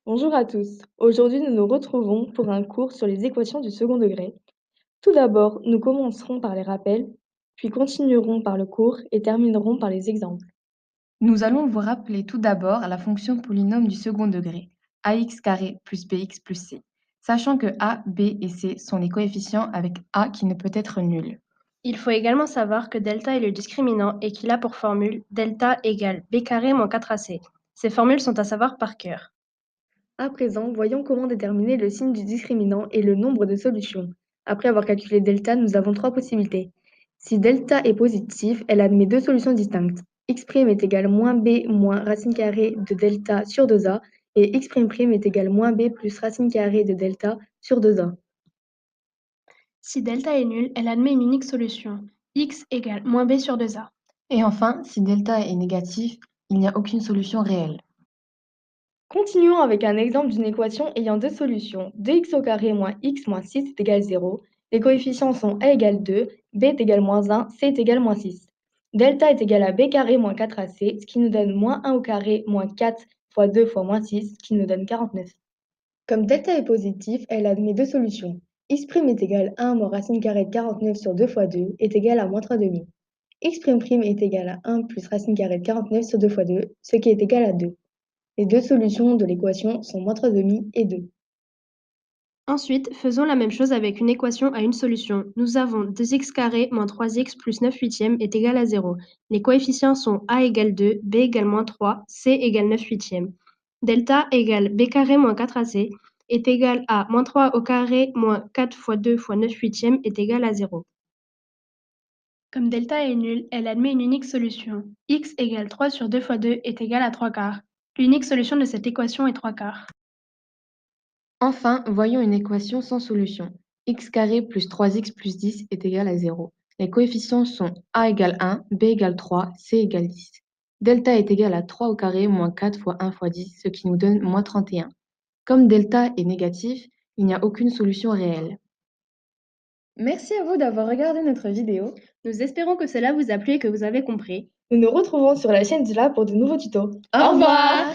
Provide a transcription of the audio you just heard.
Bonjour à tous. Aujourd'hui, nous nous retrouvons pour un cours sur les équations du second degré. Tout d'abord, nous commencerons par les rappels, puis continuerons par le cours et terminerons par les exemples. Nous allons vous rappeler tout d'abord la fonction polynôme du second degré, ax carré plus bx plus c, sachant que a, b et c sont les coefficients avec a qui ne peut être nul. Il faut également savoir que delta est le discriminant et qu'il a pour formule delta égale b carré moins 4ac. Ces formules sont à savoir par cœur. À présent, voyons comment déterminer le signe du discriminant et le nombre de solutions. Après avoir calculé delta, nous avons trois possibilités. Si delta est positif, elle admet deux solutions distinctes. X' est égal moins b moins racine carrée de delta sur 2a et x'' est égal moins b plus racine carrée de delta sur 2a. Si delta est nul, elle admet une unique solution, x égale moins b sur 2a. Et enfin, si delta est négatif, il n'y a aucune solution réelle. Continuons avec un exemple d'une équation ayant deux solutions. 2x au carré moins x moins 6 est égal 0. Les coefficients sont a égale 2, b est égal moins 1, c est égal moins 6. Delta est égal à b carré moins 4ac, ce qui nous donne moins 1 au carré moins 4 fois 2 fois moins 6, ce qui nous donne 49. Comme delta est positif, elle admet deux solutions. X' est égal à 1 moins racine carrée de 49 sur 2 fois 2 est égal à moins 3,5. X'' est égal à 1 plus racine carrée de 49 sur 2 fois 2, ce qui est égal à 2. Les deux solutions de l'équation sont moins 3,5 et 2. Ensuite, faisons la même chose avec une équation à une solution. Nous avons 2x carré moins 3x plus 9 huitièmes est égal à 0. Les coefficients sont a égale 2, b égale moins 3, c égale 9 huitièmes. Delta égale b carré moins 4ac est égal à moins 3 au carré moins 4 fois 2 fois 9 huitièmes est égal à 0. Comme delta est nul, elle admet une unique solution. X égale 3 sur 2 fois 2 est égal à 3 quarts. L'unique solution de cette équation est 3 quarts. Enfin, voyons une équation sans solution. X carré plus 3x plus 10 est égal à 0. Les coefficients sont a égale 1, b égale 3, c égale 10. Delta est égal à 3 au carré moins 4 fois 1 fois 10, ce qui nous donne moins 31. Comme delta est négatif, il n'y a aucune solution réelle. Merci à vous d'avoir regardé notre vidéo. Nous espérons que cela vous a plu et que vous avez compris. Nous nous retrouvons sur la chaîne du Lab pour de nouveaux tutos. Au revoir!